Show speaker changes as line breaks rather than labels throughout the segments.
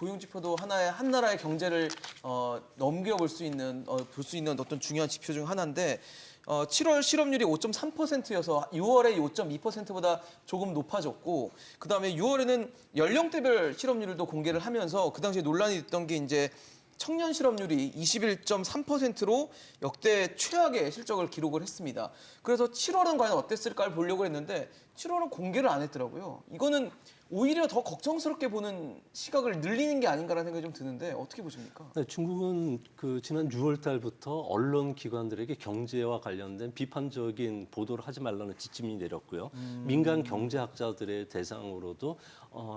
고용지표도 한 나라의 경제를 넘겨볼 수 있는 볼 수 있는 어떤 중요한 지표 중 하나인데 7월 실업률이 5.3%여서 6월에 5.2%보다 조금 높아졌고 그다음에 6월에는 연령대별 실업률도 공개를 하면서 그 당시에 논란이 됐던 게 이제 청년 실업률이 21.3%로 역대 최악의 실적을 기록을 했습니다. 그래서 7월은 과연 어땠을까를 보려고 했는데 7월은 공개를 안 했더라고요. 이거는 오히려 더 걱정스럽게 보는 시각을 늘리는 게 아닌가라는 생각이 좀 드는데 어떻게 보십니까?
네, 중국은 지난 6월 달부터 언론 기관들에게 경제와 관련된 비판적인 보도를 하지 말라는 지침이 내렸고요. 민간 경제학자들의 대상으로도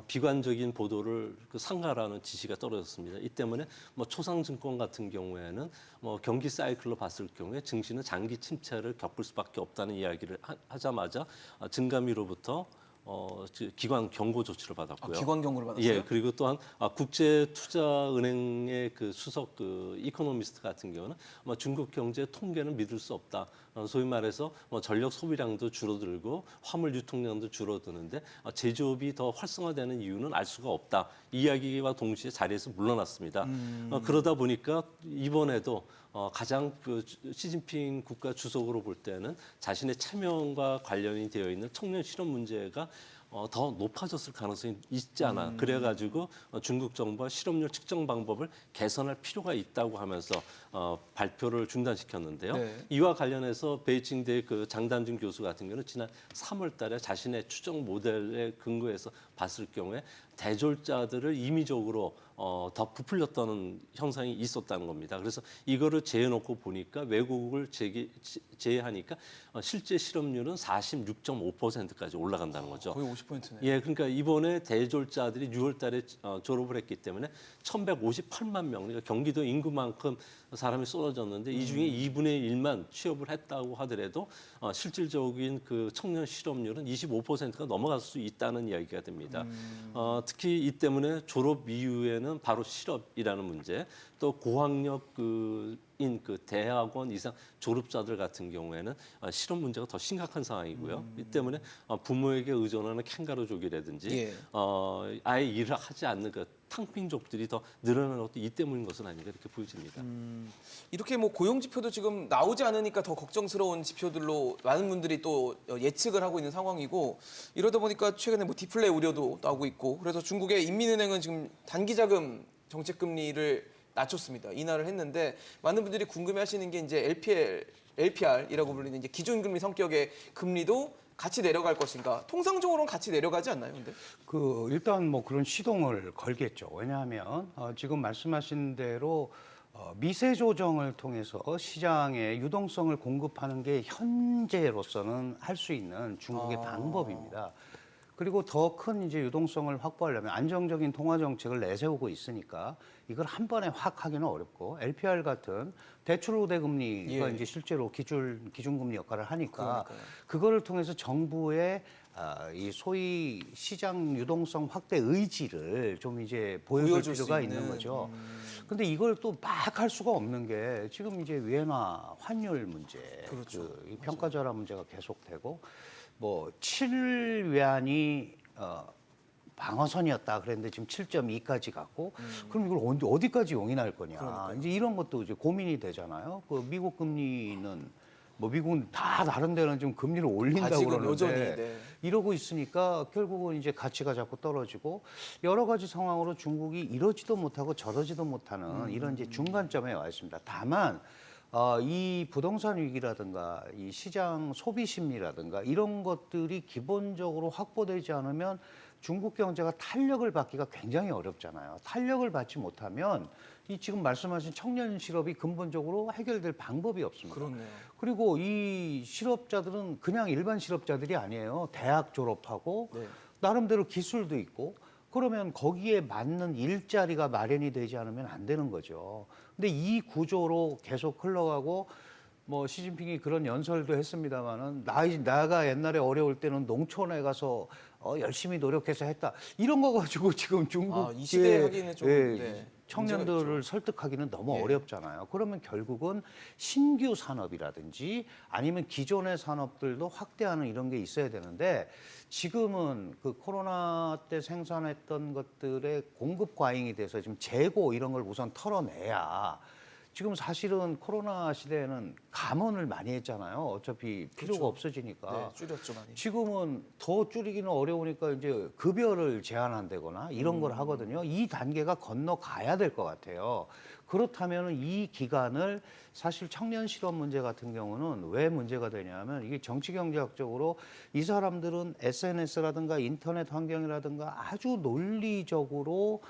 비관적인 보도를 상가라는 지시가 떨어졌습니다. 이 때문에 초상증권 같은 경우에는 경기 사이클로 봤을 경우에 증시는 장기 침체를 겪을 수밖에 없다는 이야기를 하자마자 증감위로부터 기관 경고 조치를 받았고요.
기관 경고를 받았어요?
예, 그리고 또한 국제투자은행의 수석 이코노미스트 같은 경우는 중국 경제 통계는 믿을 수 없다. 소위 말해서 전력 소비량도 줄어들고 화물 유통량도 줄어드는데 제조업이 더 활성화되는 이유는 알 수가 없다. 이야기와 동시에 자리에서 물러났습니다. 그러다 보니까 이번에도 가장 시진핑 국가 주석으로 볼 때는 자신의 체면과 관련이 되어 있는 청년 실업 문제가 더 높아졌을 가능성이 있지 않아. 그래가지고 중국 정부가 실업률 측정 방법을 개선할 필요가 있다고 하면서 발표를 중단시켰는데요.
네.
이와 관련해서 베이징대 장단준 교수 같은 경우는 지난 3월달에 자신의 추정 모델에 근거해서 봤을 경우에 대졸자들을 임의적으로 더 부풀렸다는 현상이 있었다는 겁니다. 그래서 이거를 재해놓고 보니까 외국을 제외하니까 실제 실업률은 46.5%까지 올라간다는 거죠.
거의 50%네요.
예, 그러니까 이번에 대졸자들이 6월달에 졸업을 했기 때문에 1,158만 명, 그러니까 경기도 인구만큼 사람이 쏟아졌는데 이 중에 2분의 1만 취업을 했다고 하더라도 실질적인 청년 실업률은 25%가 넘어갈 수 있다는 이야기가 됩니다. 특히 이 때문에 졸업 이후에는 바로 실업이라는 문제, 또 고학력인 대학원 이상 졸업자들 같은 경우에는 실업 문제가 더 심각한 상황이고요. 이 때문에 부모에게 의존하는 캥거루족이라든지
예.
아예 일을 하지 않는 탕핑족들이 더 늘어나는 것도 이 때문인 것은 아닌가 이렇게 보여집니다.
이렇게 고용 지표도 지금 나오지 않으니까 더 걱정스러운 지표들로 많은 분들이 또 예측을 하고 있는 상황이고 이러다 보니까 최근에 디플레 우려도 나오고 있고 그래서 중국의 인민은행은 지금 단기자금 정책 금리를 낮췄습니다. 인하를 했는데 많은 분들이 궁금해하시는 게 이제 LPR이라고 불리는 이제 기준금리 성격의 금리도 같이 내려갈 것인가? 통상적으로는 같이 내려가지 않나요, 근데?
일단 그런 시동을 걸겠죠. 왜냐하면 지금 말씀하신 대로 미세 조정을 통해서 시장에 유동성을 공급하는 게 현재로서는 할 수 있는 중국의 방법입니다. 그리고 더 큰 이제 유동성을 확보하려면 안정적인 통화 정책을 내세우고 있으니까 이걸 한 번에 확 하기는 어렵고 LPR 같은 대출 우대 금리가 이제 실제로 기준금리 역할을 하니까 그거를 통해서 정부의 이 소위 시장 유동성 확대 의지를 좀 이제 보여줄 필요가 있는 거죠. 근데 이걸 또 막 할 수가 없는 게 지금 이제 위엔화 환율 문제, 이 평가절하 문제가 계속되고 7위안이 방어선이었다 그랬는데 지금 7.2까지 갔고 그럼 이걸 어디까지 용인할 거냐.
그러니까요.
이제 이런 것도 이제 고민이 되잖아요. 미국 금리는 미국은 다 다른 데는 지금 금리를 올린다고 그러는데
여전히, 네.
이러고 있으니까 결국은 이제 가치가 자꾸 떨어지고 여러 가지 상황으로 중국이 이러지도 못하고 저러지도 못하는 이런 이제 중간점에 와 있습니다. 다만 이 부동산 위기라든가 이 시장 소비 심리라든가 이런 것들이 기본적으로 확보되지 않으면 중국 경제가 탄력을 받기가 굉장히 어렵잖아요. 탄력을 받지 못하면 이 지금 말씀하신 청년 실업이 근본적으로 해결될 방법이 없습니다.
그렇네요.
그리고 이 실업자들은 그냥 일반 실업자들이 아니에요. 대학 졸업하고
네.
나름대로 기술도 있고 그러면 거기에 맞는 일자리가 마련이 되지 않으면 안 되는 거죠. 근데 이 구조로 계속 흘러가고 시진핑이 그런 연설도 했습니다만은 나가 옛날에 어려울 때는 농촌에 가서 열심히 노력해서 했다. 이런 거 가지고 지금 중국
이 시대에 하기는 좀 네,
청년들을
문제가
설득하기는 너무
예.
어렵잖아요. 그러면 결국은 신규 산업이라든지 아니면 기존의 산업들도 확대하는 이런 게 있어야 되는데 지금은 그 코로나 때 생산했던 것들의 공급 과잉이 돼서 지금 재고 이런 걸 우선 털어내야 지금 사실은 코로나 시대에는 감원을 많이 했잖아요. 어차피 필요가
그렇죠.
없어지니까.
네, 줄였죠 많이.
지금은 더 줄이기는 어려우니까 이제 급여를 제한한다거나 이런 걸 하거든요. 이 단계가 건너가야 될 것 같아요. 그렇다면 이 기간을 사실 청년 실업 문제 같은 경우는 왜 문제가 되냐면 이게 정치 경제학적으로 이 사람들은 SNS라든가 인터넷 환경이라든가 아주 논리적으로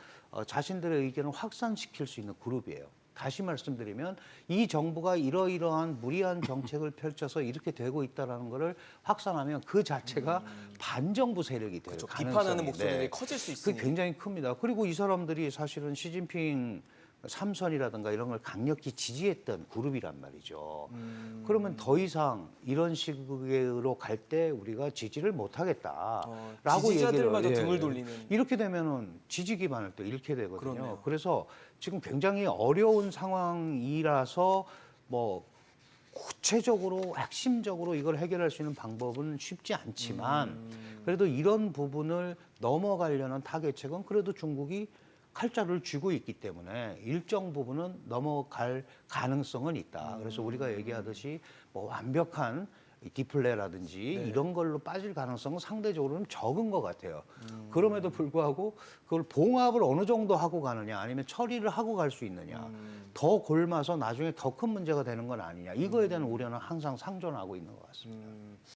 자신들의 의견을 확산시킬 수 있는 그룹이에요. 다시 말씀드리면 이 정부가 이러이러한 무리한 정책을 펼쳐서 이렇게 되고 있다는 것을 확산하면 그 자체가 반정부 세력이 될
그렇죠.
가능성이
비판하는 목소리들이
네.
커질 수
그게
있으니.
굉장히 큽니다. 그리고 이 사람들이 사실은 시진핑 삼선이라든가 이런 걸 강력히 지지했던 그룹이란 말이죠. 그러면 더 이상 이런 식으로 갈 때 우리가 지지를 못하겠다라고
지지자들마저
얘기를
등을 돌리는.
이렇게 되면은 지지 기반을 또 잃게 되거든요.
그렇네요.
그래서 지금 굉장히 어려운 상황이라서 뭐 구체적으로 핵심적으로 이걸 해결할 수 있는 방법은 쉽지 않지만 그래도 이런 부분을 넘어가려는 타개책은 그래도 중국이 칼자루를 쥐고 있기 때문에 일정 부분은 넘어갈 가능성은 있다. 그래서 우리가 얘기하듯이 뭐 완벽한 디플레라든지
네.
이런 걸로 빠질 가능성은 상대적으로는 적은 것 같아요. 그럼에도 불구하고 그걸 봉합을 어느 정도 하고 가느냐 아니면 처리를 하고 갈 수 있느냐 더 골마서 나중에 더 큰 문제가 되는 건 아니냐 이거에 대한 우려는 항상 상존하고 있는 것 같습니다.